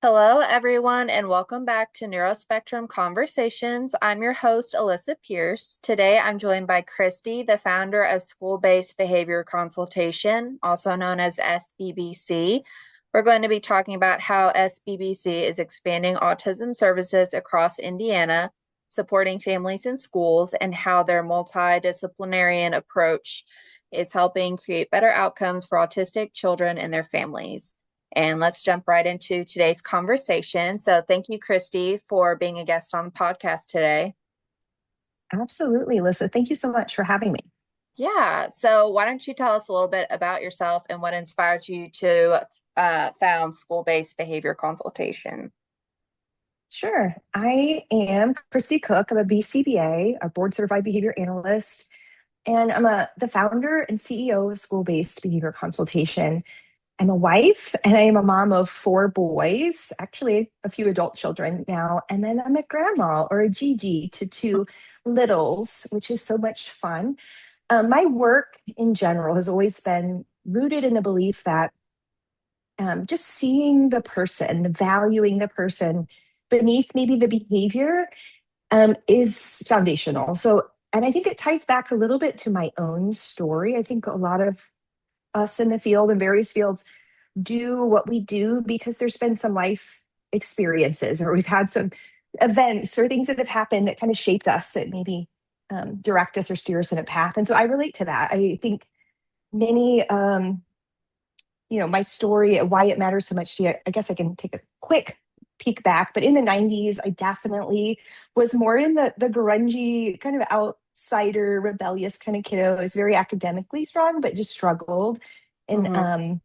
Hello, everyone, and welcome back to Neuro-Spectrum Conversations. I'm your host, Alyssa Pierce. Today, I'm joined by Kristi, the founder of School-Based Behavior Consultation, also known as SBBC. We're going to be talking about how SBBC is expanding autism services across Indiana, supporting families and schools, and how their multidisciplinary approach is helping create better outcomes for autistic children and their families. And let's jump right into today's conversation. So, thank you, Kristi, for being a guest on the podcast today. Absolutely, Alyssa. Thank you so much for having me. Yeah. So, why don't you tell us a little bit about yourself and what inspired you to found School-Based Behavior Consultation? Sure. I am Kristi Koch. I'm a BCBA, a board certified behavior analyst, and I'm the founder and CEO of School-Based Behavior Consultation. I'm a wife and I am a mom of four boys, actually a few adult children now. And then I'm a grandma or a Gigi to two littles, which is so much fun. My work in general has always been rooted in the belief that just seeing the person, valuing the person beneath maybe the behavior is foundational. So, and I think it ties back a little bit to my own story. I think a lot of us in the field in various fields do what we do because there's been some life experiences or we've had some events or things that have happened that kind of shaped us that maybe direct us or steer us in a path. And so I relate to that. I think many my story, why it matters so much to you. I guess I can take a quick peek back, but in the 90s, I definitely was more in the grungy, kind of outsider, rebellious kind of kiddo. I was very academically strong, but just struggled in Mm-hmm.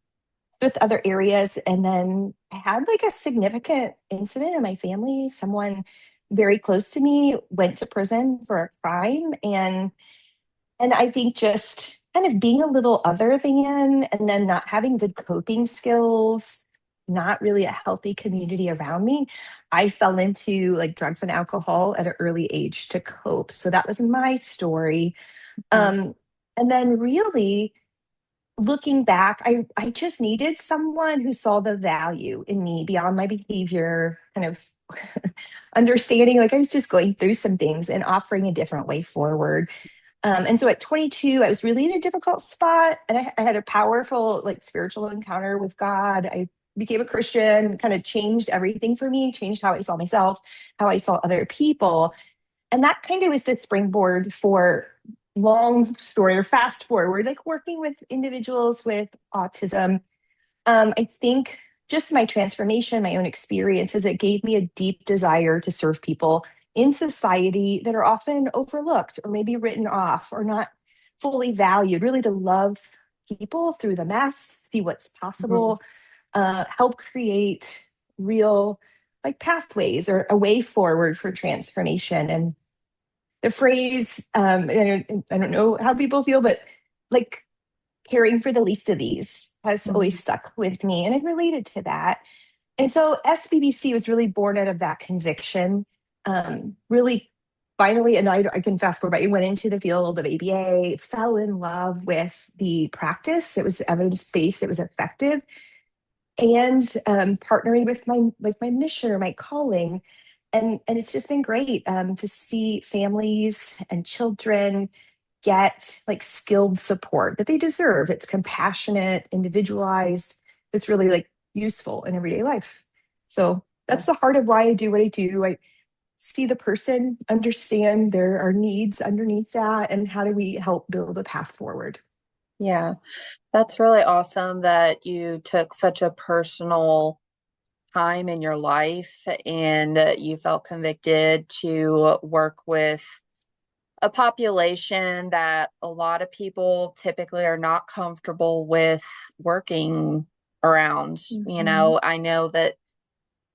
with other areas. And then I had like a significant incident in my family. Someone very close to me went to prison for a crime. And I think just kind of being a little other than, and then not having good coping skills, not really a healthy community around me, I fell into like drugs and alcohol at an early age to cope. So that was my story. Um, and then really looking back, I just needed someone who saw the value in me beyond my behavior, kind of understanding like I was just going through some things and offering a different way forward. And so at 22, I was really in a difficult spot, and I had a powerful, like, spiritual encounter with God. I became a Christian, kind of changed everything for me, changed how I saw myself, how I saw other people. And that kind of was the springboard for long story or fast forward, like working with individuals with autism. I think just my transformation, my own experiences, it gave me a deep desire to serve people in society that are often overlooked or maybe written off or not fully valued, really to love people through the mess, see what's Mm-hmm. possible, help create real like pathways or a way forward for transformation. And the phrase, I don't know how people feel, but like caring for the least of these has Mm-hmm. always stuck with me. And I related to that. And so SBBC was really born out of that conviction. Really, finally, and I can fast forward, but I went into the field of ABA, fell in love with the practice. It was evidence based, it was effective. And partnering with my mission or my calling. And it's just been great to see families and children get like skilled support that they deserve. It's compassionate, individualized. It's really like useful in everyday life. So that's the heart of why I do what I do. I see the person, understand there are needs underneath that, and how do we help build a path forward. Yeah, that's really awesome that you took such a personal time in your life and you felt convicted to work with a population that a lot of people typically are not comfortable with working around. Mhm. I know that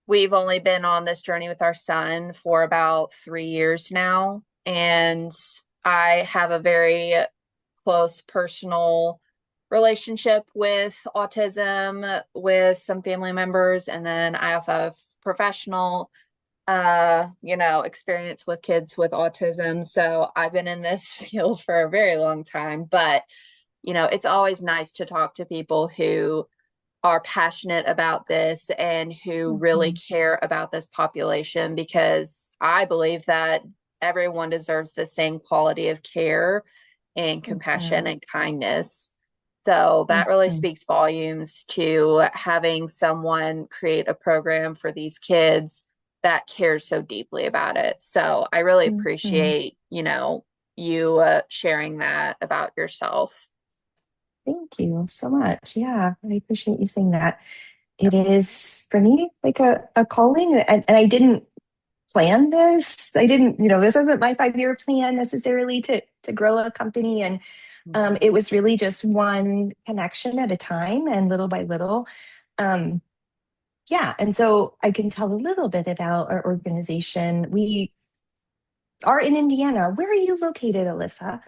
we've only been on this journey with our son for about 3 years now, and I have a very close personal relationship with autism with some family members, and then I also have professional experience with kids with autism. So I've been in this field for a very long time, but it's always nice to talk to people who are passionate about this and who really Mhm, care about this population, because I believe that everyone deserves the same quality of care and compassion mhm, and kindness. So that really mhm, speaks volumes to having someone create a program for these kids that cares so deeply about it. So I really mhm. appreciate, you sharing that about yourself. Thank you so much. Yeah, I appreciate you saying that. It is for me like a calling, and I didn't plan this. I didn't, this isn't my 5-year plan necessarily to grow a company. And Mhm. it was really just one connection at a time and little by little. Um, yeah. And so I can tell a little bit about our organization. We are in Indiana. Where are you located, Alyssa?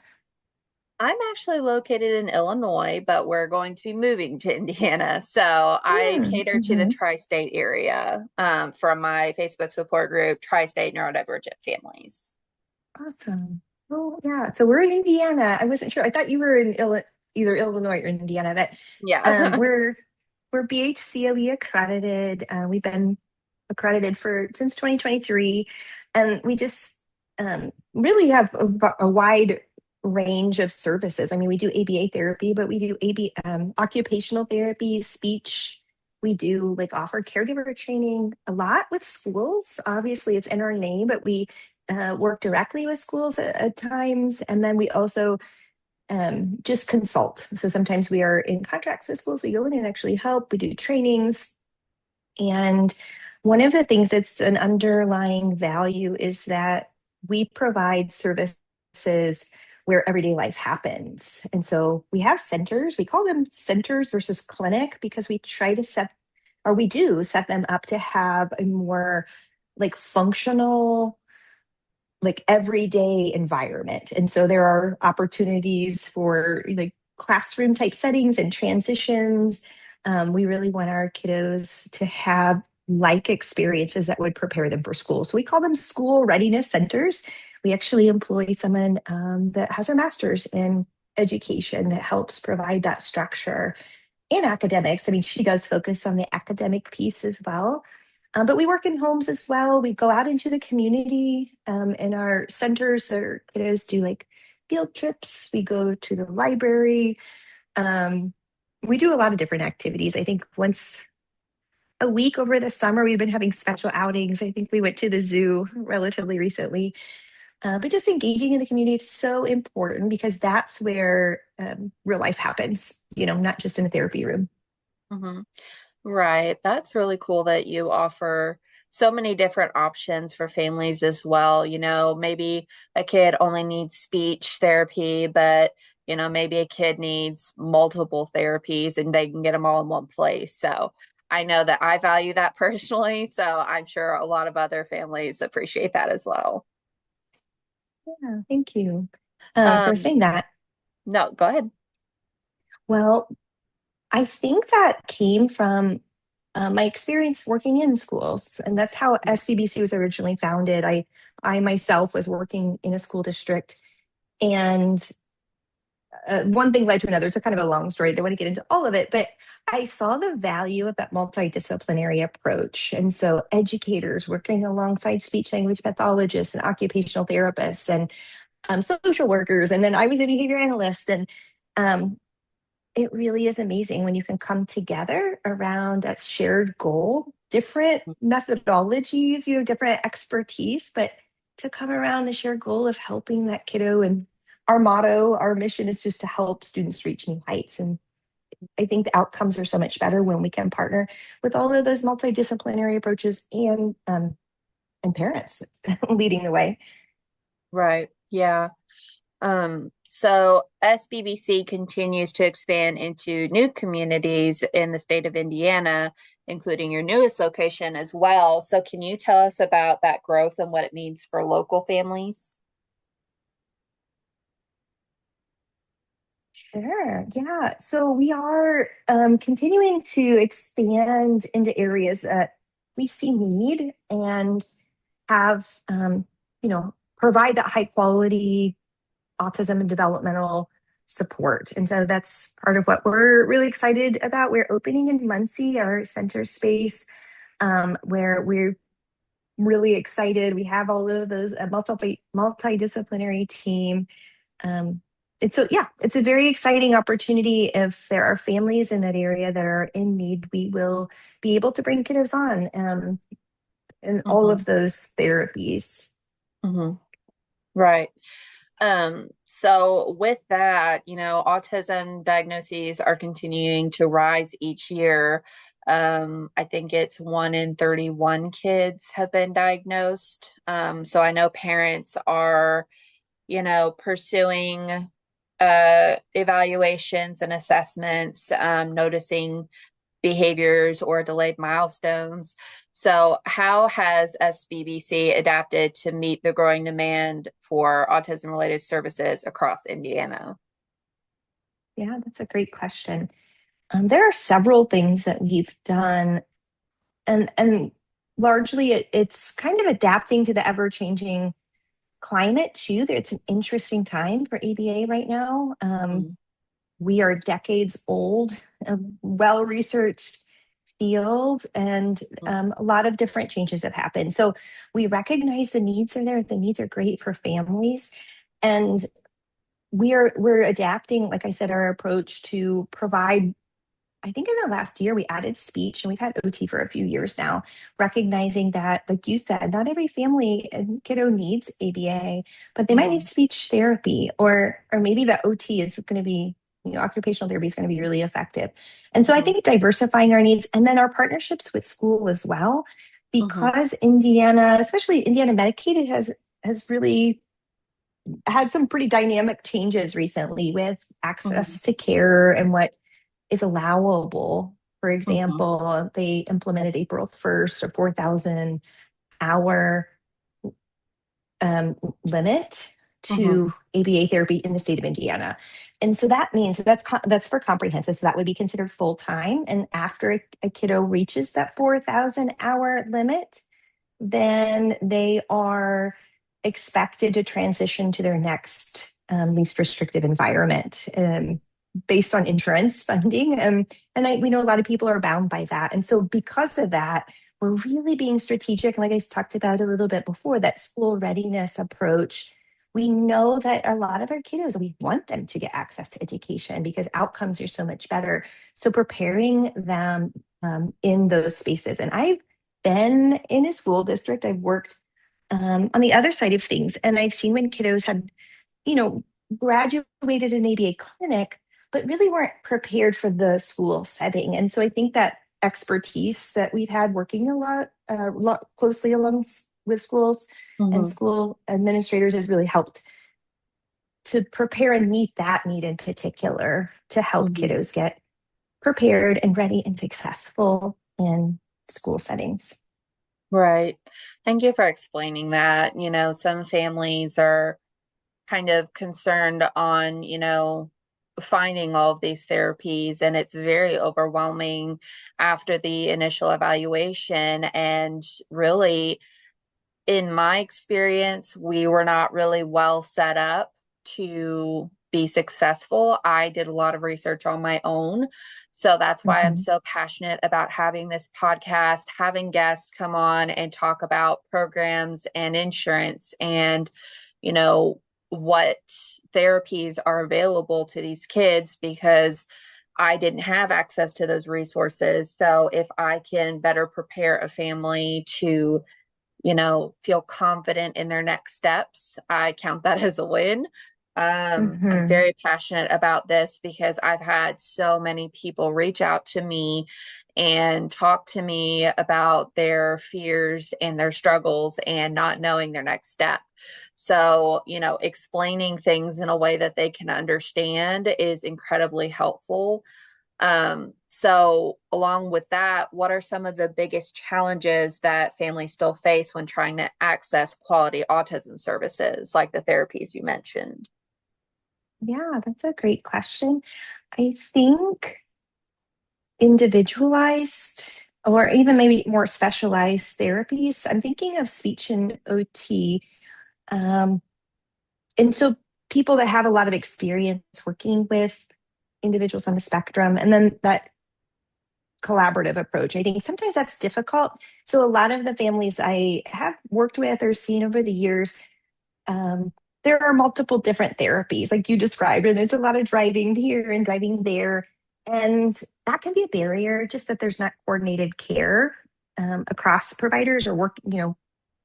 I'm actually located in Illinois, but we're going to be moving to Indiana. So I cater to the Mm-hmm. tri-state area from my Facebook support group, Tri-State Neurodivergent Families. Awesome. Oh, yeah. So we're in Indiana. I wasn't sure. I thought you were in either Illinois or Indiana, but Yeah. we're BHCOE accredited. We've been accredited for since 2023, and we just really have a wide range of services. I mean, we do ABA therapy, but we do occupational therapy, speech. We do like offer caregiver training a lot with schools. Obviously, it's in our name, but we work directly with schools at times, and then we also just consult. So sometimes we are in contracts with schools. We go in and actually help. We do trainings. And one of the things that's an underlying value is that we provide services where everyday life happens. And so we have centers. We call them centers versus clinic because we try to we do set them up to have a more like functional, like everyday environment. And so there are opportunities for like classroom type settings and transitions. We really want our kiddos to have like experiences that would prepare them for school. So we call them school readiness centers. We actually employ someone that has a master's in education that helps provide that structure in academics. I mean, she does focus on the academic piece as well. But we work in homes as well. We go out into the community in our centers. Our kiddos do like field trips. We go to the library. Um, we do a lot of different activities. I think once a week over the summer, we've been having special outings. I think we went to the zoo relatively recently. But just engaging in the community is so important because that's where real life happens, not just in a therapy room. hmm Right. That's really cool that you offer so many different options for families as well. Maybe a kid only needs speech therapy, but maybe a kid needs multiple therapies and they can get them all in one place. So I know that I value that personally. So I'm sure a lot of other families appreciate that as well. Yeah, thank you for Um, saying that. no, go ahead. Well, I think that came from my experience working in schools, and that's how SBBC was originally founded. I myself was working in a school district, and one thing led to another. It's a kind of a long story. I don't want to get into all of it, but I saw the value of that multidisciplinary approach. And so, educators working alongside speech language pathologists and occupational therapists and social workers, and then I was a behavior analyst, and um, it really is amazing when you can come together around that shared goal, different methodologies, different expertise, but to come around the shared goal of helping that kiddo. And our motto, our mission is just to help students reach new heights. And I think the outcomes are so much better when we can partner with all of those multidisciplinary approaches and parents leading the way. Right. Yeah. So SBBC continues to expand into new communities in the state of Indiana, including your newest location as well. So can you tell us about that growth and what it means for local families? Sure. Yeah. So we are continuing to expand into areas that we see need and have, provide that high quality autism and developmental support. And so that's part of what we're really excited about. We're opening in Muncie, our center space, where we're really excited. We have all of those multidisciplinary team. And so, yeah, it's a very exciting opportunity. If there are families in that area that are in need, we will be able to bring kiddos on and all Mm-hmm. of those therapies. Mm-hmm. Right. So with that, autism diagnoses are continuing to rise each year. I think it's 1 in 31 kids have been diagnosed. So I know parents are, pursuing evaluations and assessments, noticing behaviors or delayed milestones. So, how has SBBC adapted to meet the growing demand for autism related services across Indiana? Yeah, that's a great question. There are several things that we've done, and largely it's kind of adapting to the ever changing climate too. It's an interesting time for ABA right now. Mm-hmm. We are decades old, a well researched field, and a lot of different changes have happened. So we recognize the needs are there. The needs are great for families, and we're adapting, like I said, our approach to provide. I think in the last year we added speech, and we've had OT for a few years now, recognizing that, like you said, not every family and kiddo needs ABA, but they might need Mm-hmm. speech therapy, or maybe the OT is going to be, occupational therapy is going to be really effective. And so I Mm-hmm. think diversifying our needs and then our partnerships with school as well, Mm-hmm. because Indiana, especially Indiana Medicaid, has really had some pretty dynamic changes recently with Mm-hmm. access to care and what is allowable. For Mm-hmm. example, they implemented April 1st a 4,000 hour limit Mm-hmm. to ABA therapy in the state of Indiana. And so that means that's for comprehensive. So that would be considered full time. And after a kiddo reaches that 4,000 hour limit, then they are expected to transition to their next least restrictive environment based on insurance funding. We know a lot of people are bound by that. And so, because of that, we're really being strategic. Like I talked about a little bit before, that school readiness approach. We know that a lot of our kiddos, we want them to get access to education because outcomes are so much better. So, preparing them in those spaces. And I've been in a school district. I've worked on the other side of things, and I've seen when kiddos had, you know, graduated an ABA clinic, but really weren't prepared for the school setting. And so I think that expertise that we've had working lot closely along with schools and Mm-hmm. school administrators has really helped to prepare and meet that need in particular to help Mm-hmm. kiddos get prepared and ready and successful in school settings. Right. Thank you for explaining that. Some families are kind of concerned on, finding all of these therapies, and it's very overwhelming after the initial evaluation. And really, in my experience, we were not really well set up to be successful. I did a lot of research on my own. So that's why I'm Mhm. so passionate about having this podcast, having guests come on and talk about programs and insurance and, what therapies are available to these kids, because I didn't have access to those resources. So if I can better prepare a family to feel confident in their next steps, I count that as a win. I'm Mhm. very passionate about this because I've had so many people reach out to me and talk to me about their fears and their struggles and not knowing their next step. So, explaining things in a way that they can understand is incredibly helpful. So along with that, what are some of the biggest challenges that families still face when trying to access quality autism services, like the therapies you mentioned? Yeah, that's a great question. I think individualized or even maybe more specialized therapies. I'm thinking of speech and OT. Um, and so people that have a lot of experience working with individuals on the spectrum, and then that collaborative approach. I think sometimes that's difficult. So a lot of the families I have worked with or seen over the years, um, there are multiple different therapies, like you described, and there's a lot of driving here and driving there. And that can be a barrier, just that there's not coordinated care across providers or work,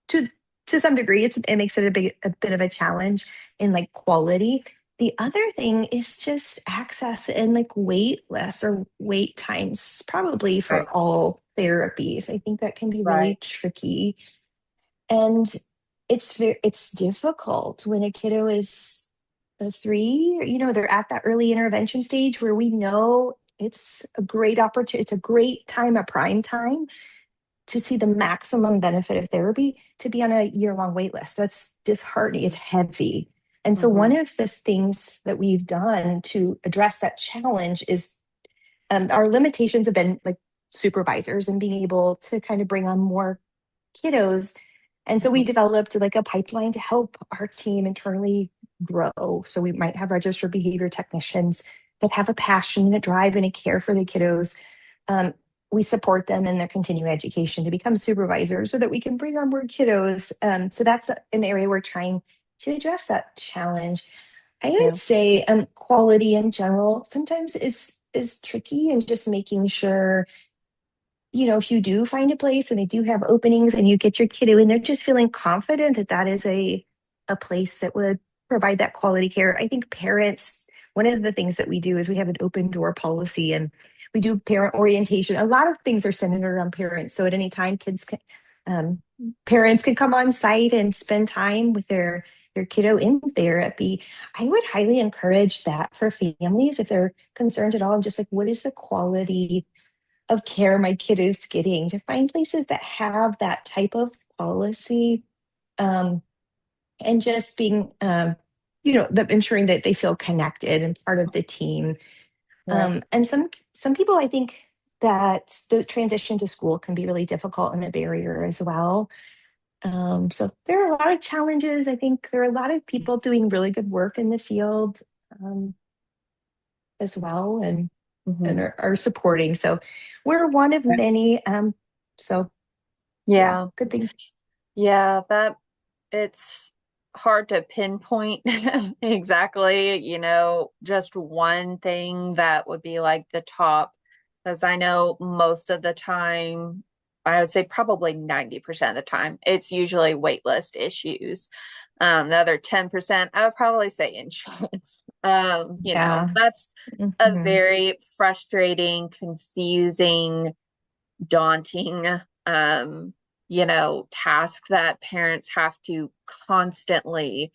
to some degree, it makes it a bit of a challenge in like quality. The other thing is just access and like wait lists or wait times, probably for Right. all therapies. I think that can be really Right. tricky. And it's difficult when a kiddo is a three, they're at that early intervention stage where we know it's a great opportunity, it's a great time, a prime time to see the maximum benefit of therapy, to be on a year-long wait list. That's disheartening, it's heavy. And so Mm-hmm. one of the things that we've done to address that challenge is our limitations have been like supervisors and being able to kind of bring on more kiddos. And so we Mm-hmm. developed like a pipeline to help our team internally grow. So we might have registered behavior technicians that have a passion and a drive and a care for the kiddos. Um, we support them in their continuing education to become supervisors so that we can bring on more kiddos. So that's an area we're trying to address that challenge. I would Yeah. say quality in general sometimes is tricky, and just making sure, if you do find a place and they do have openings and you get your kiddo in there, just feeling confident that that is a place that would provide that quality care. I think parents, one of the things that we do is we have an open door policy, and we do parent orientation. A lot of things are centered around parents. So at any time, um, parents can come on site and spend time with their kiddo in therapy. I would highly encourage that for families if they're concerned at all, and just like, what is the quality of care my kid is getting, to find places that have that type of policy, um, and just being, ensuring that they feel connected and part of the team. Right. And some people, I think that the transition to school can be really difficult and a barrier as well. So there are a lot of challenges. I think there are a lot of people doing really good work in the field, um, as well, and Mm-hmm. are supporting. So we're one of many. So yeah, Yeah. good thing. Yeah, that it's hard to pinpoint exactly, just one thing that would be like the top, because I know most of the time, I would say probably 90% of the time, it's usually waitlist issues. The other 10%, I would probably say insurance. Yeah. That's a Mhm. very frustrating, confusing, daunting task that parents have to constantly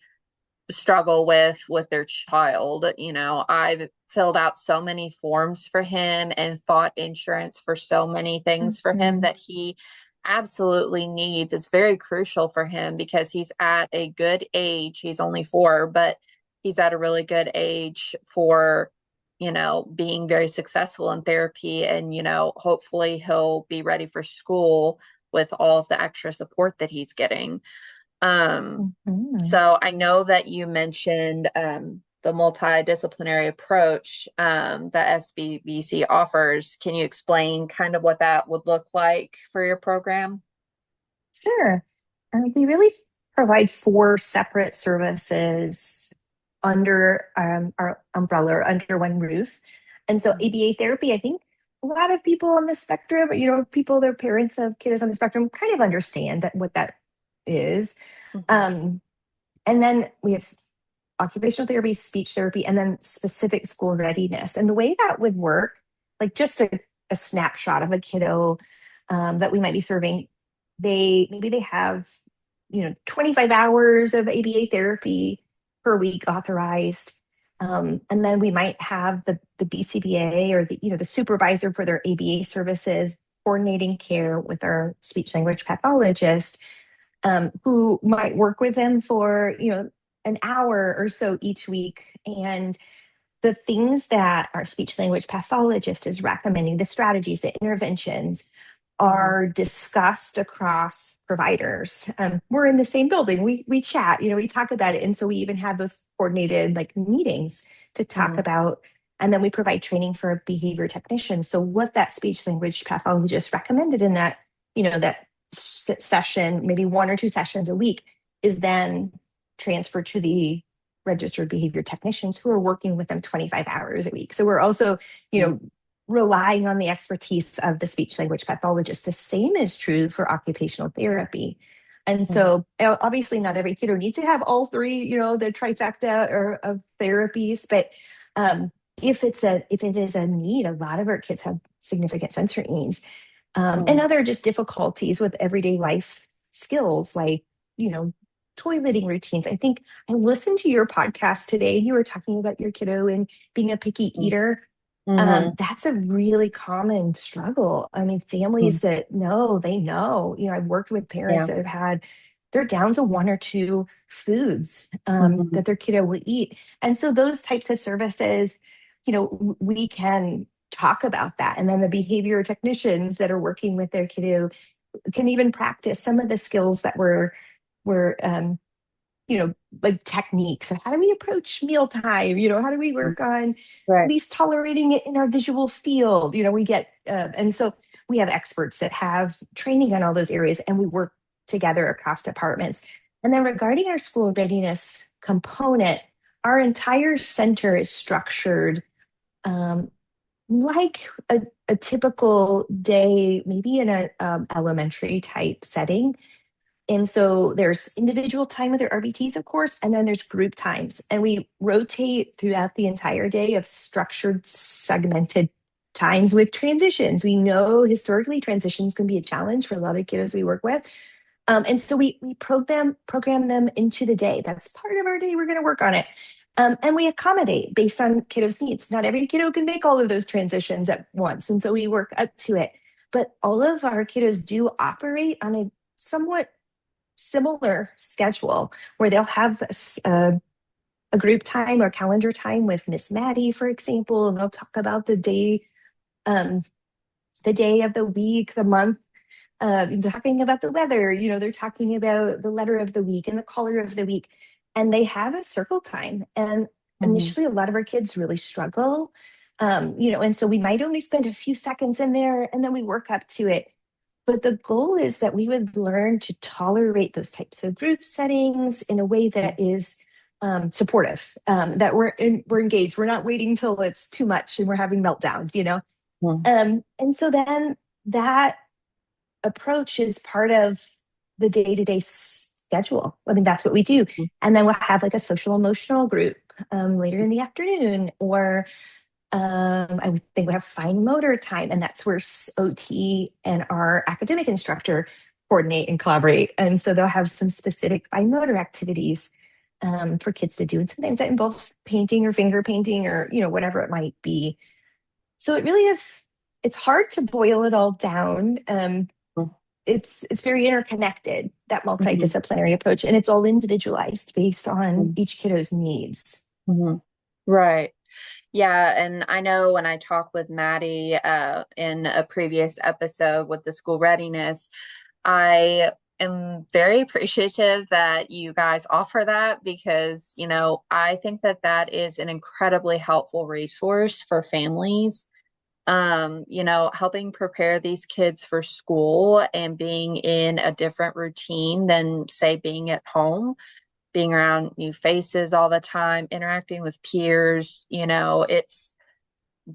struggle with their child. I've filled out so many forms for him and fought insurance for so many things for him Mhm. that he absolutely needs. It's very crucial for him because he's at a good age. He's only 4, but he's at a really good age for being very successful in therapy, and hopefully he'll be ready for school with all of the extra support that he's getting. Mhm. So I know that you mentioned the multidisciplinary approach that SBBC offers. Can you explain kind of what that would look like for your program? Sure. We really provide 4 separate services under our umbrella, under one roof. And so ABA therapy, I think a lot of people on the spectrum, people, their parents of kiddos on the spectrum, kind of understand what that is. Mhm. Um, and then we have occupational therapy, speech therapy, and then specific school readiness. And the way that would work, like just a snapshot of a kiddo that we might be serving, they have 25 hours of ABA therapy per week authorized. And then we might have the BCBA or the supervisor for their ABA services coordinating care with our speech language pathologist, who might work with them for an hour or so each week. And the things that our speech language pathologist is recommending, the strategies, the interventions, are discussed across providers. We're in the same building. We chat, we talk about it. And so we even have those coordinated like meetings to talk Mhm. about, and then we provide training for behavior technicians. So what that speech language pathologist recommended in that, that session, maybe 1 or 2 sessions a week, is then transferred to the registered behavior technicians who are working with them 25 hours a week. So we're also, relying on the expertise of the speech language pathologist. The same is true for occupational therapy. And Mhm. so obviously not every kiddo needs to have all three, the trifecta of therapies, but if it is a need, a lot of our kids have significant sensory needs, and Mhm. other just difficulties with everyday life skills like, you know, toileting routines. I think I listened to your podcast today and you were talking about your kiddo and being a picky eater. Mhm. That's a really common struggle. I mean, Mhm. families that know, they know, I've worked with parents Yeah. that have had, they're down to 1 or 2 foods Mhm. that their kiddo will eat. And so those types of services, we can talk about that. And then the behavior technicians that are working with their kiddo can even practice some of the skills that were you know, like techniques. So how do we approach mealtime? How do we work on Right. least tolerating it in our visual field? We get, and so we have experts that have training on all those areas and we work together across departments. And then regarding our school readiness component, our entire center is structured um, like a typical day, maybe in a elementary type setting. And so there's individual time with their RBTs, of course, and then there's group times. And we rotate throughout the entire day of structured, segmented times with transitions. We know historically transitions can be a challenge for a lot of kiddos we work with. And so we program them into the day. That's part of our day. We're going to work on it. And we accommodate based on kiddos' needs. Not every kiddo can make all of those transitions at once. And so we work up to it. But all of our kiddos do operate on a somewhat similar schedule where they'll have a group time or calendar time with Miss Maddie, for example, and they'll talk about um, the day of the week, the month, talking about the weather. They're talking about the letter of the week and the color of the week, and they have a circle time. And Mhm. initially, a lot of our kids really struggle, and so we might only spend a few seconds in there, and then we work up to it. But the goal is that we would learn to tolerate those types of group settings in a way that is supportive, that we're engaged. We're not waiting till it's too much and we're having meltdowns. Mhm. And so then that approach is part of the day-to-day schedule. I mean, that's what we do. And then we'll have like a social emotional group later in the afternoon, or I would think we have fine motor time, and that's where OT and our academic instructor coordinate and collaborate. And so they'll have some specific fine motor activities for kids to do. And sometimes that involves painting or finger painting or, whatever it might be. So it really is, it's hard to boil it all down. It's very interconnected, that Mhm. multidisciplinary approach, and it's all individualized based on Mhm. each kiddo's needs. Mhm. Right. Yeah, and I know when I talked with Maddie in a previous episode with the school readiness, I am very appreciative that you guys offer that because, I think that that is an incredibly helpful resource for families. Helping prepare these kids for school and being in a different routine than, say, being at home, being around new faces all the time, interacting with peers, it's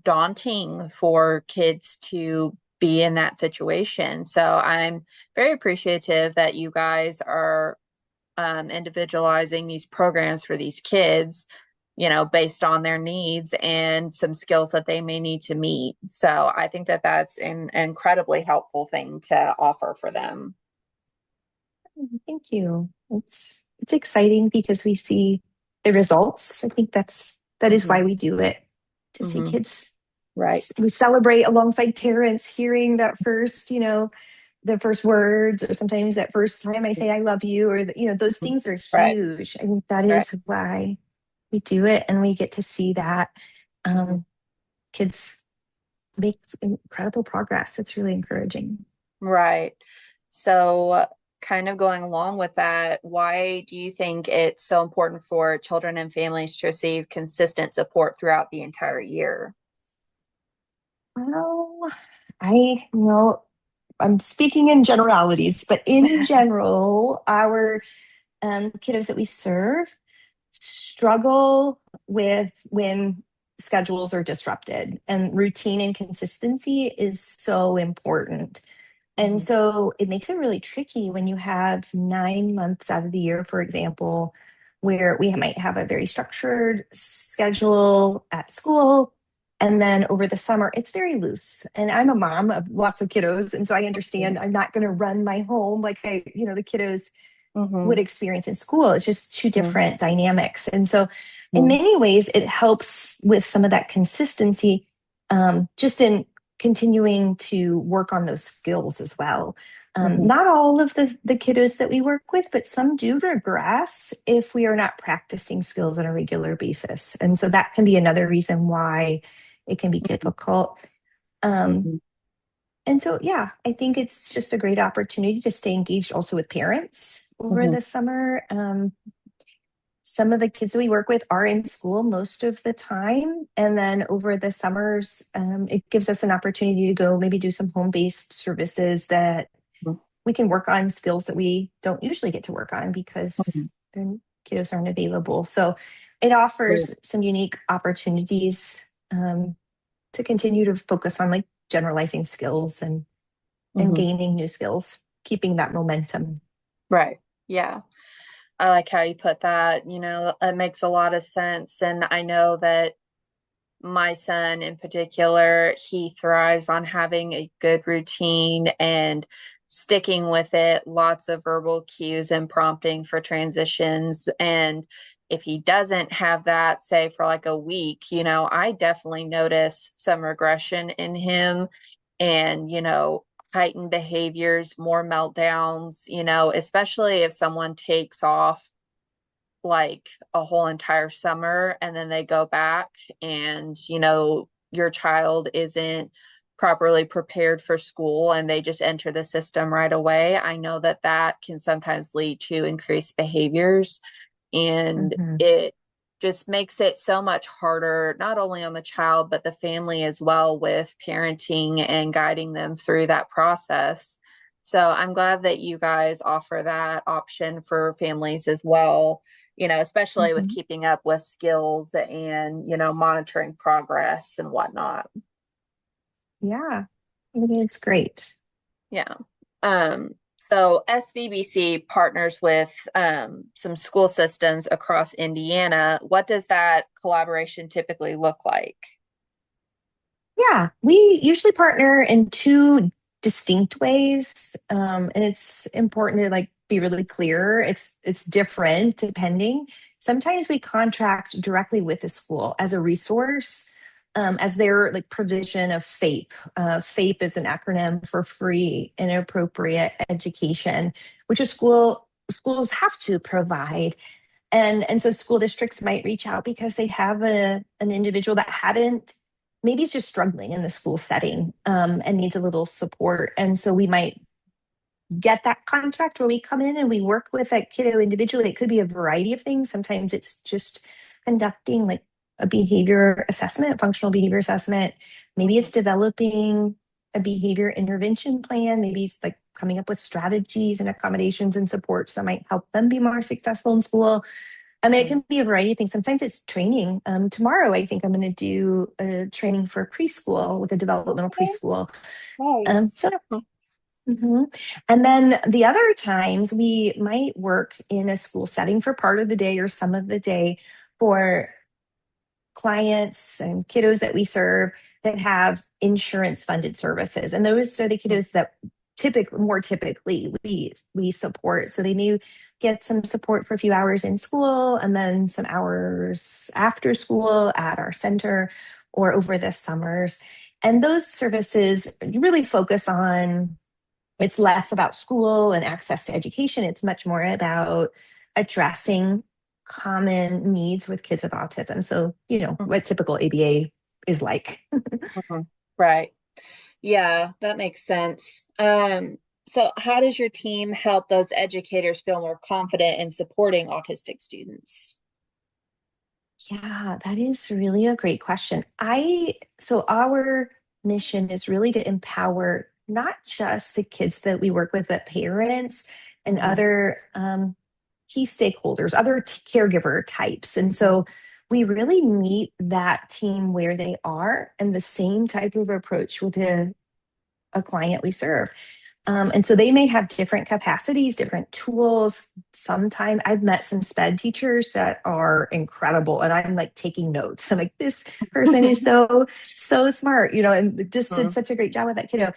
daunting for kids to be in that situation. So I'm very appreciative that you guys are individualizing these programs for these kids, based on their needs and some skills that they may need to meet. So I think that that's an incredibly helpful thing to offer for them. Thank you. It's exciting because we see the results. I think that is Hmm. why we do it, to see Hmm. kids. Right. We celebrate alongside parents hearing that first, the first words, or sometimes that first time I say I love you, or those things are Right. huge. I think that Right. is why we do it, and we get to see that Hmm. kids make incredible progress. It's really encouraging. Right. So, kind of going along with that, why do you think it's so important for children and families to receive consistent support throughout the entire year? Well, I know I'm speaking in generalities, but in general, our kiddos that we serve struggle with when schedules are disrupted, and routine and consistency is so important. And Mhm, so it makes it really tricky when you have 9 months out of the year, for example, where we might have a very structured schedule at school. And then over the summer, it's very loose. And I'm a mom of lots of kiddos. And so I understand I'm not going to run my home like the kiddos would mhm, experience in school. It's just two mhm, different dynamics. And so, in mhm, many ways, it helps with some of that consistency, just in continuing to work on those skills as well. mhm, Not all of the kiddos that we work with, but some do regress if we are not practicing skills on a regular basis. And so that can be another reason why it can be mhm, difficult. Um, mhm, and so, yeah, I think it's just a great opportunity to stay engaged also with parents over mhm, the summer. Some of the kids that we work with are in school most of the time. And then over the summers, it gives us an opportunity to go maybe do some home based services that mhm, we can work on skills that we don't usually get to work on because mhm. their kiddos aren't available. So it Right. offers some unique opportunities to continue to focus on like generalizing skills and Mhm. gaining new skills, keeping that momentum. Right. Yeah. I like how you put that. It makes a lot of sense. And I know that my son in particular, he thrives on having a good routine and sticking with it, lots of verbal cues and prompting for transitions. And if he doesn't have that, say for like a week, I definitely notice some regression in him and, heightened behaviors, more meltdowns, especially if someone takes off like a whole entire summer and then they go back and your child isn't properly prepared for school and they just enter the system right away. I know that that can sometimes lead to increased behaviors, and Mhm. it just makes it so much harder, not only on the child but the family as well, with parenting and guiding them through that process. So I'm glad that you guys offer that option for families as well, especially with Mhm. keeping up with skills and, monitoring progress and whatnot. Yeah, it is great. Yeah. So SBBC partners with some school systems across Indiana. What does that collaboration typically look like? Yeah, we usually partner in two distinct ways, and it's important to like be really clear. It's different depending. Sometimes we contract directly with the school as a resource, as their like provision of FAPE. FAPE is an acronym for Free and Appropriate Education, which a schools have to provide. And so school districts might reach out because they have an individual that hadn't, maybe is just struggling in the school setting, and needs a little support. And so we might get that contract where we come in and we work with that kiddo individually. It could be a variety of things. Sometimes it's just conducting like a behavior assessment, functional behavior assessment. Maybe it's Mhm, developing a behavior intervention plan. Maybe it's like coming up with strategies and accommodations and supports that might help them be more successful in school. I mean, it mhm. can be a variety of things. Sometimes it's training. Tomorrow, I think I'm going to do a training for preschool with a developmental Okay, preschool. nice. So, mhm. And then the other times we might work in a school setting for part of the day or some of the day for clients and kiddos that we serve that have insurance funded services. And those are the kiddos that more typically we support. So they may get some support for a few hours in school and then some hours after school at our center or over the summers. And those services really focus on, it's less about school and access to education. It's much more about addressing common needs with kids with autism. So, what typical ABA is like. Mhm. Right. Yeah, that makes sense. So how does your team help those educators feel more confident in supporting autistic students? Yeah, that is really a great question. So our mission is really to empower not just the kids that we work with, but parents and Hmm. other key stakeholders, other caregiver types. And Hmm. so we really meet that team where they are and the same type of approach with a client we serve. And so they may have different capacities, different tools. Sometimes I've met some SPED teachers that are incredible, and I'm like taking notes. I'm like, this person is so smart, and just did such a great job with that kiddo.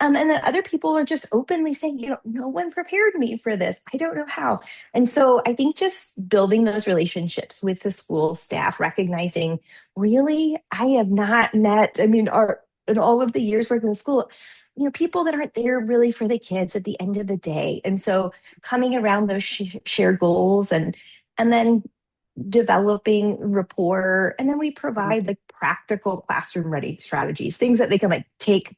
And then other people are just openly saying, no one prepared me for this. I don't know how. And so I think just building those relationships with the school staff, recognizing really, I have not met, I mean, in all of the years working in school, people that aren't there really for the kids at the end of the day. And so coming around those shared goals and then developing rapport. And then we provide like practical classroom ready strategies, things that they can like take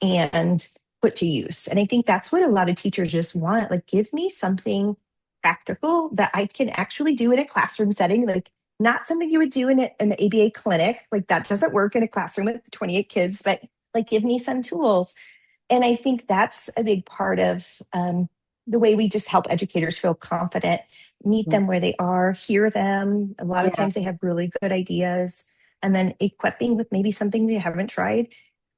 and put to use. And I think that's what a lot of teachers just want. Like, give me something practical that I can actually do in a classroom setting, like not something you would do in an ABA clinic. Like that doesn't work in a classroom with 28 kids, but like give me some tools. And I think that's a big part of the way we just help educators feel confident, meet them where they are, hear them. A lot of Yeah. times they have really good ideas, and then equipping with maybe something they haven't tried,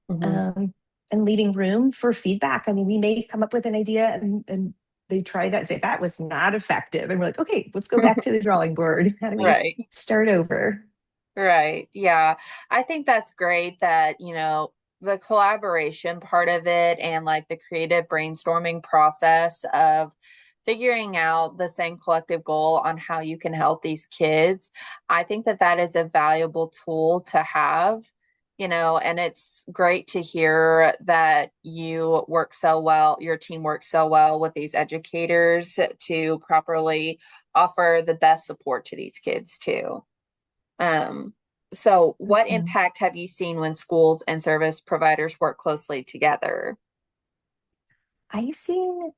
Hmm. um, and leaving room for feedback. I mean, we may come up with an idea and they try that, say that was not effective. And we're like, okay, let's go back to the drawing board. How do we Right. start over? Right. Yeah. I think that's great that, the collaboration part of it and like the creative brainstorming process of figuring out the same collective goal on how you can help these kids. I think that that is a valuable tool to have, and it's great to hear that you work so well, your team works so well with these educators to properly offer the best support to these kids too. Um, so what Mhm. impact have you seen when schools and service providers work closely together? I've seen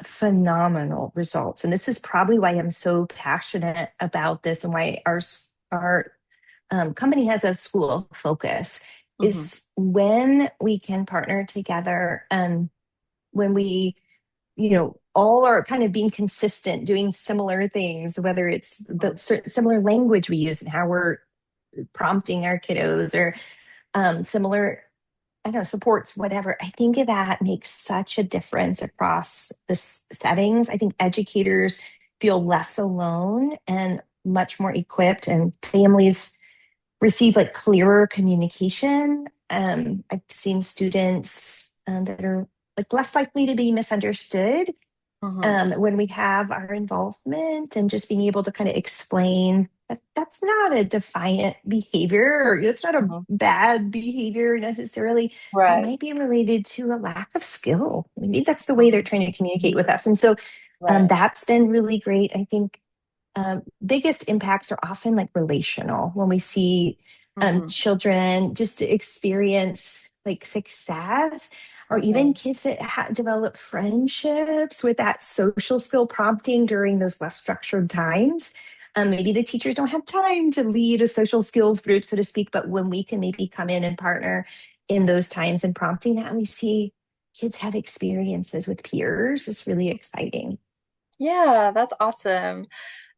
phenomenal results. And this is probably why I'm so passionate about this and why our company has a school focus Hmm. is when we can partner together and when we, all are kind of being consistent, doing similar things, whether it's the similar language we use and how we're prompting our kiddos or similar, I don't know, supports, whatever. I think that makes such a difference across the settings. I think educators feel less alone and much more equipped, and families receive like clearer communication. I've seen students that are like less likely to be misunderstood Hmm. when we have our involvement, and just being able to kind of explain that that's not a defiant behavior or it's not a Hmm. bad behavior necessarily. That Right. might be related to a lack of skill. Maybe that's the way they're Hmm. trying to communicate with us. And so Right. that's been really great. I think biggest impacts are often like relational when we see Hmm. children just experience like success, or even Hmm. kids that develop friendships with that social skill prompting during those less structured times. Maybe the teachers don't have time to lead a social skills group, so to speak, but when we can maybe come in and partner in those times and prompting that, we see kids have experiences with peers. It's really exciting. Yeah, that's awesome.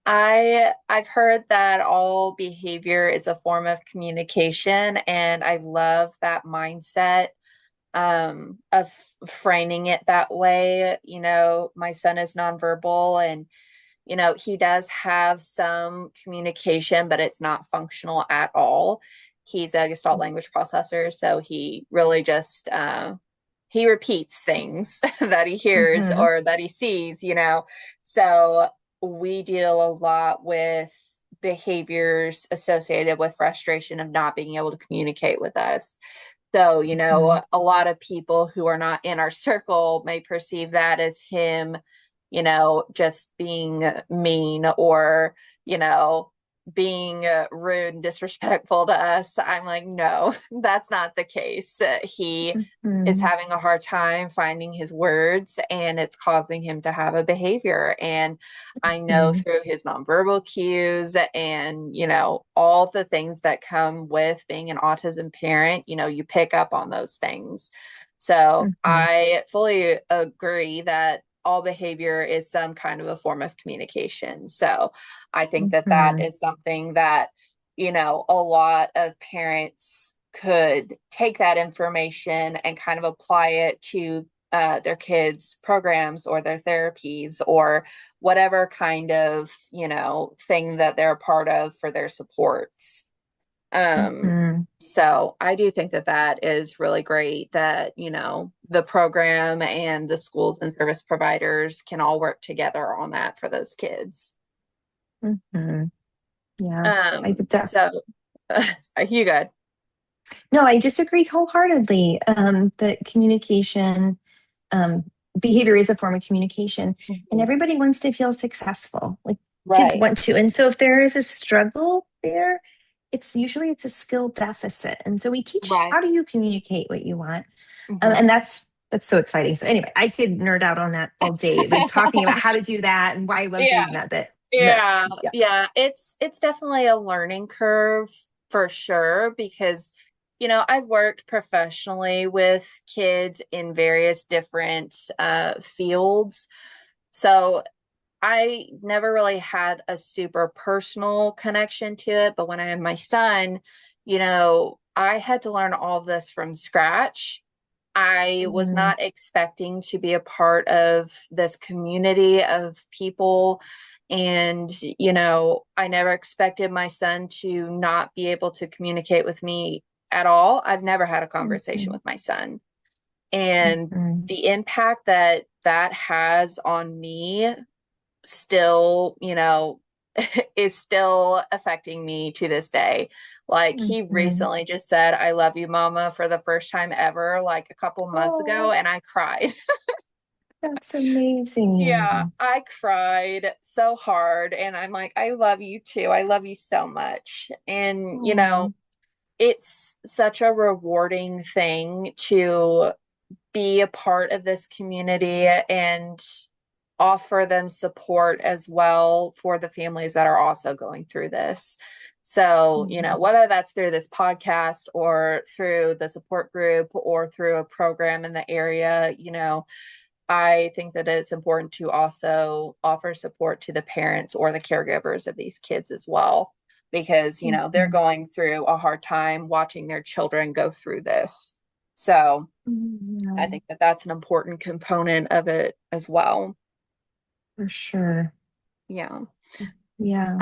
I've heard that all behavior is a form of communication, and I love that mindset of framing it that way. My son is nonverbal and he does have some communication, but it's not functional at all. He's a Gestalt language processor, so he really just he repeats things that he hears Mhm. or that he sees. So we deal a lot with behaviors associated with frustration of not being able to communicate with us. So, Mhm. a lot of people who are not in our circle may perceive that as him, just being mean or, you know, being rude and disrespectful to us. I'm like, no, that's not the case. He is Mhm. having a hard time finding his words, and it's causing him to have a behavior. And I know Mhm. through his nonverbal cues and, all the things that come with being an autism parent, you pick up on those things. So Mhm. I fully agree that all behavior is some kind of a form of communication. So I think that that Mhm. is something that, a lot of parents could take that information and kind of apply it to their kids' programs or their therapies or whatever kind of, thing that they're a part of for their supports. Um, Mhm. so I do think that that is really great that, the program and the schools and service providers can all work together on that for those kids. Mhm. Yeah, I could def So you good. no, I just agree wholeheartedly that communication, um, behavior is a form of communication, and Mhm. everybody wants to feel successful. Like kids Right, want to, and so if there is a struggle there, it's a skill deficit, and so we teach right. how do you communicate what you want, Mhm. and that's so exciting. So anyway, I could nerd out on that all day, like talking about how to do that and why I love Yeah, doing that. But no, yeah, yeah. yeah. It's definitely a learning curve for sure because, I've worked professionally with kids in various different fields. So I never really had a super personal connection to it, but when I had my son, I had to learn all of this from scratch. I was Mhm. not expecting to be a part of this community of people. And, I never expected my son to not be able to communicate with me at all. I've never had a conversation Mhm. with my son. And Mhm. the impact that that has on me still, is still affecting me to this day. Like he Mhm. recently just said, I love you, mama, for the first time ever, like a couple months ago, Oh, and I cried. that's Yeah, amazing. I cried so hard. And I'm like, I love you too. I love you so much. And, Oh. it's such a rewarding thing to be a part of this community and offer them support as well for the families that are also going through this. So, Mhm. whether that's through this podcast or through the support group or through a program in the area, I think that it's important to also offer support to the parents or the caregivers of these kids as well, because, they're Mhm. going through a hard time watching their children go through this. So I Yeah, think that that's an important component of it as well. for sure. Yeah. Yeah.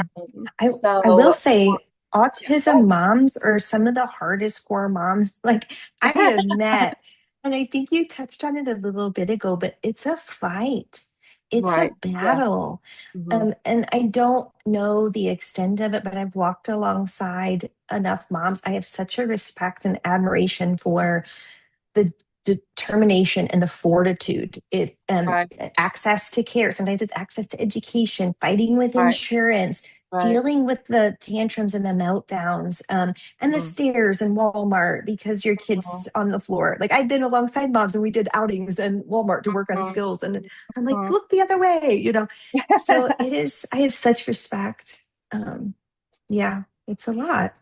I will So, say yeah, go autism ahead. moms are some of the hardest core moms like I have met. And I think you touched on it a little bit ago, but it's a fight. It's a Right. Yeah. battle. Hmm. And I don't know the extent of it, but I've walked alongside enough moms. I have such a respect and admiration for the determination and the fortitude it Right. access to care, sometimes it's access to education, fighting with Right. insurance, Right. dealing with the tantrums and the meltdowns, and the Hmm. stairs in Walmart because your kid's on the floor. Like I've been alongside moms and we did outings in Walmart to work on Hmm. skills, and I'm like, Hmm. look the other way. So it is, I have such respect. Yeah, it's a lot.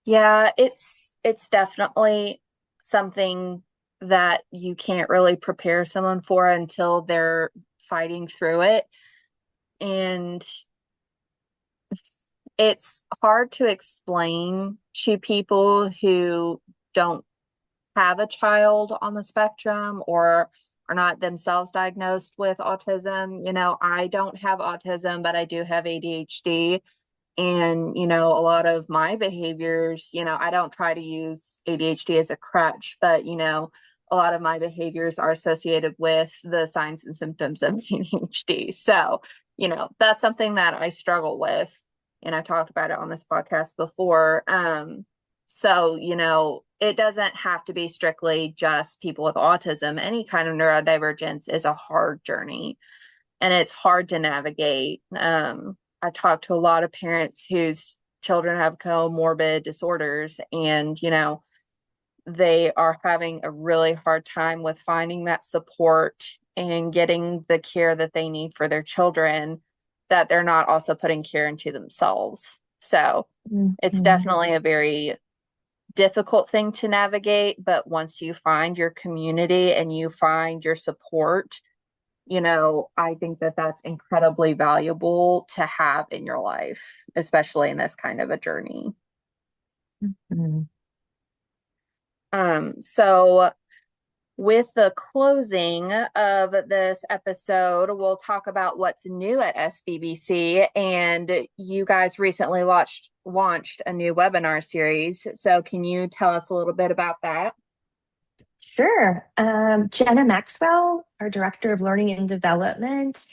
Yeah, it's definitely something that you can't really prepare someone for until they're fighting through it. And it's hard to explain to people who don't have a child on the spectrum or are not themselves diagnosed with autism. I don't have autism, but I do have ADHD. And, a lot of my behaviors, I don't try to use ADHD as a crutch, but, a lot of my behaviors are associated with the signs and symptoms of ADHD. So, that's something that I struggle with. And I talked about it on this podcast before. So, it doesn't have to be strictly just people with autism. Any kind of neurodivergence is a hard journey and it's hard to navigate. I talked to a lot of parents whose children have comorbid disorders, and, they are having a really hard time with finding that support and getting the care that they need for their children, that they're not also putting care into themselves. So it's Mhm. definitely a very difficult thing to navigate, but once you find your community and you find your support, I think that that's incredibly valuable to have in your life, especially in this kind of a journey. Mhm. So with the closing of this episode, we'll talk about what's new at SBBC. And you guys recently launched a new webinar series. So can you tell us a little bit about that? Sure. Jenna Maxwell, our Director of Learning and Development,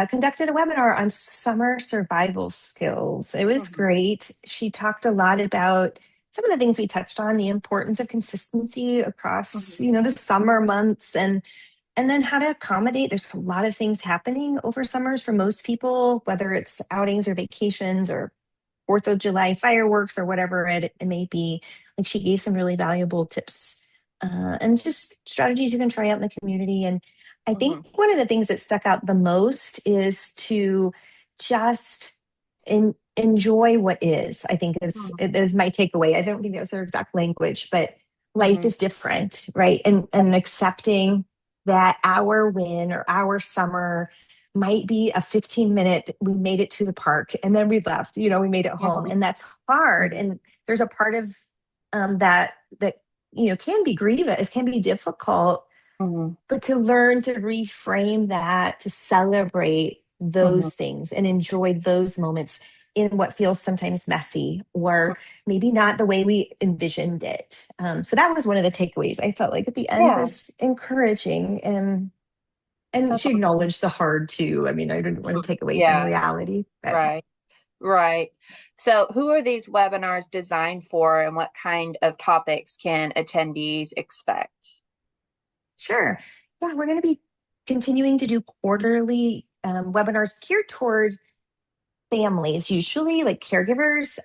conducted a webinar on summer survival skills. It was Mhm, great. She talked a lot about some of the things we touched on, the importance of consistency across, mhm, the summer months, and then how to accommodate. There's a lot of things happening over summers for most people, whether it's outings or vacations or 4th of July fireworks or whatever it may be. Like, she gave some really valuable tips and just strategies you can try out in the community. And I think mhm, one of the things that stuck out the most is to just enjoy what is. I think is my takeaway. I don't think that was her exact language, but life mhm, is different, right? And accepting that our win or our summer might be a 15-minute, we made it to the park and then we left, we made it home. mhm, And that's hard. mhm, And there's a part of that can be grievous, can be difficult, mhm, but to learn to reframe that, to celebrate mhm, those things and enjoy those moments in what feels sometimes messy or maybe not the way we envisioned it. So that was one of the takeaways I felt like at the end Yeah, was encouraging, and that's she acknowledged the hard too. I mean, I didn't want to awesome. take away from Yeah, reality, but right, right. So who are these webinars designed for, and what kind of topics can attendees expect? sure. Yeah, we're going to be continuing to do quarterly webinars geared toward families, usually like caregivers,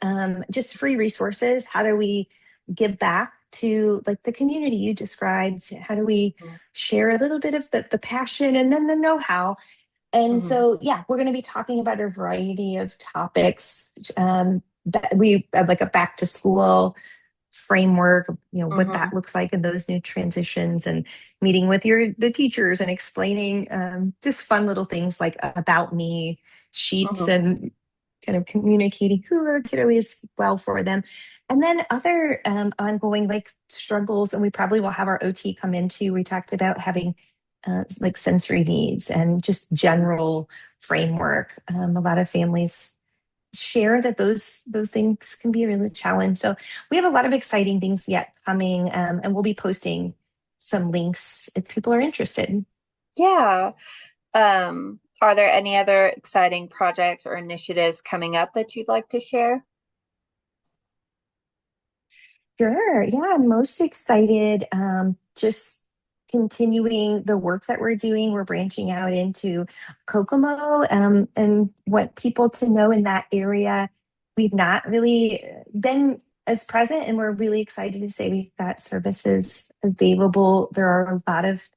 just free resources. How do we give back to like the community you described? How do we share a little bit of the passion and then the know-how? And Mhm, so, yeah, we're going to be talking about a variety of topics that we have, like a back to school framework, what that mhm, looks like in those new transitions, and meeting with the teachers and explaining just fun little things like about me sheets mhm, and kind of communicating who the kiddo is well for them. And then other ongoing like struggles, and we probably will have our OT come into. We talked about having like sensory needs and just general framework. A lot of families share that those things can be a real challenge. So we have a lot of exciting things yet coming, and we'll be posting some links if people are interested. yeah. Are there any other exciting projects or initiatives coming up that you'd like to share? Sure. Yeah, I'm most excited. Just continuing the work that we're doing. We're branching out into Kokomo, and want people to know in that area. We've not really been as present, and we're really excited to say we've got services available. There are a lot of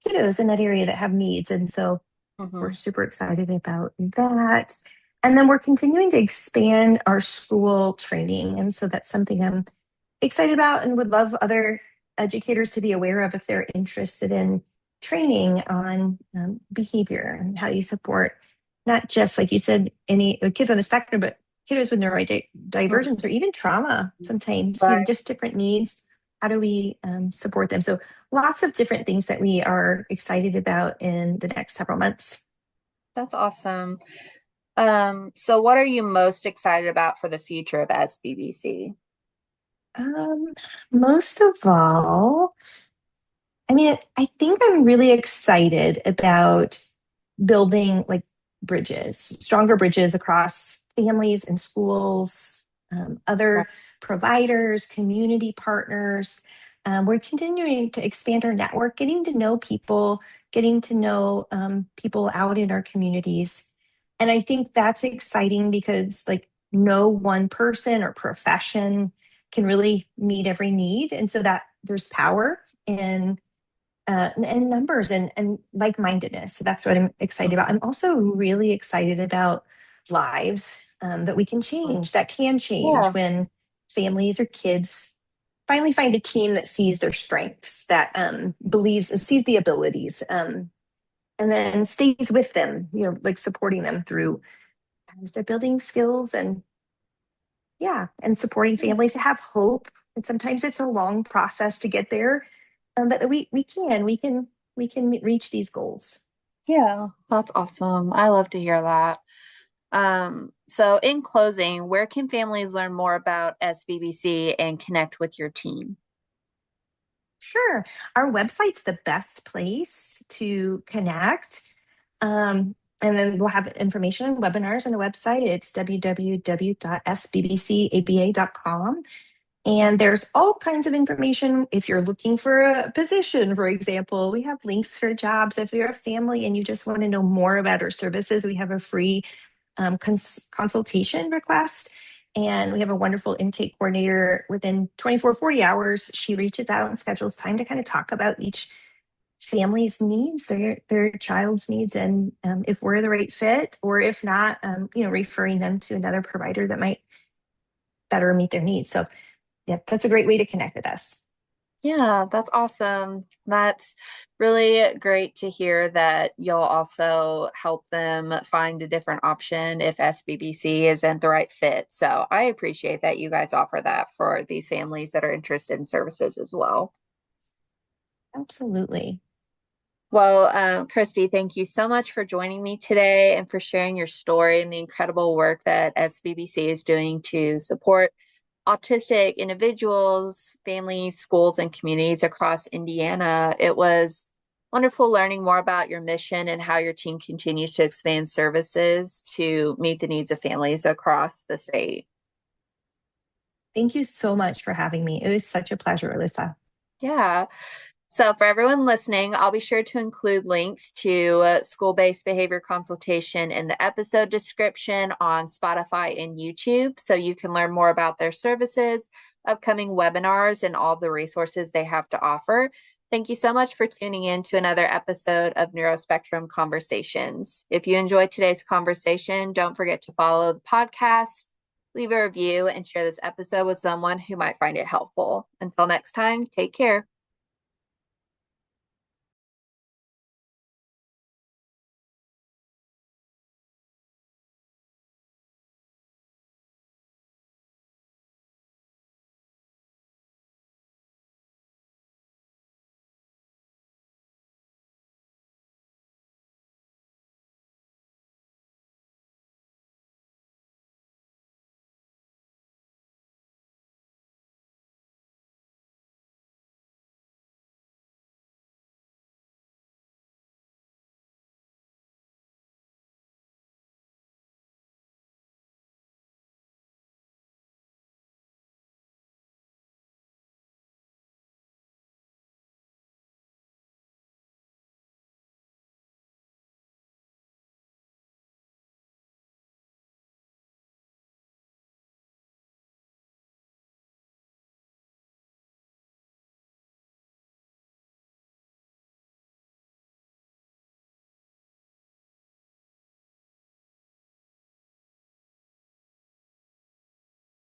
kiddos in that area that have needs. And so we're Mhm. super excited about that. And then we're continuing to expand our school training. And so that's something I'm excited about and would love other educators to be aware of if they're interested in training on behavior and how you support not just, like you said, any kids on the spectrum, but kiddos with neurodivergence or Mhm. even trauma sometimes, Right. just different needs. How do we support them? So lots of different things that we are excited about in the next several months. That's awesome. So what are you most excited about for the future of SBBC? Um, Most of all, I mean, I think I'm really excited about building like bridges, stronger bridges across families and schools, Right. other providers, community partners. We're continuing to expand our network, getting to know people, getting to know people out in our communities. And I think that's exciting because, like, no one person or profession can really meet every need. And so that there's power in and numbers and like-mindedness. So that's what I'm excited about. I'm also really excited about lives that we can change, that can change Yeah. when families or kids finally find a team that sees their strengths, that believes and sees the abilities, and then stays with them, like supporting them through as they're building skills and yeah, and supporting families to have hope. And sometimes it's a long process to get there, but we can reach these goals. Yeah, that's awesome. I love to hear that. So in closing, where can families learn more about SBBC and connect with your team? Sure, our website's the best place to connect. And then we'll have information on webinars on the website. It's www.sbbcaba.com. And there's all kinds of information if you're looking for a position, for example. We have links for jobs. If you're a family and you just want to know more about our services, we have a free consultation request. And we have a wonderful intake coordinator within 24, 40 hours. She reaches out and schedules time to kind of talk about each family's needs, their child's needs, and if we're the right fit, or if not, referring them to another provider that might better meet their needs. So yeah, that's a great way to connect with us. Yeah, that's awesome. That's really great to hear that you'll also help them find a different option if SBBC isn't the right fit. So I appreciate that you guys offer that for these families that are interested in services as well. Absolutely. Well, Kristi, thank you so much for joining me today and for sharing your story and the incredible work that SBBC is doing to support autistic individuals, families, schools, and communities across Indiana. It was wonderful learning more about your mission and how your team continues to expand services to meet the needs of families across the state. Thank you so much for having me. It was such a pleasure, Alyssa. Yeah. So, for everyone listening, I'll be sure to include links to School-Based Behavior Consultation in the episode description on Spotify and YouTube so you can learn more about their services, upcoming webinars, and all the resources they have to offer. Thank you so much for tuning in to another episode of Neuro-Spectrum Conversations. If you enjoyed today's conversation, don't forget to follow the podcast, leave a review, and share this episode with someone who might find it helpful. Until next time, take care.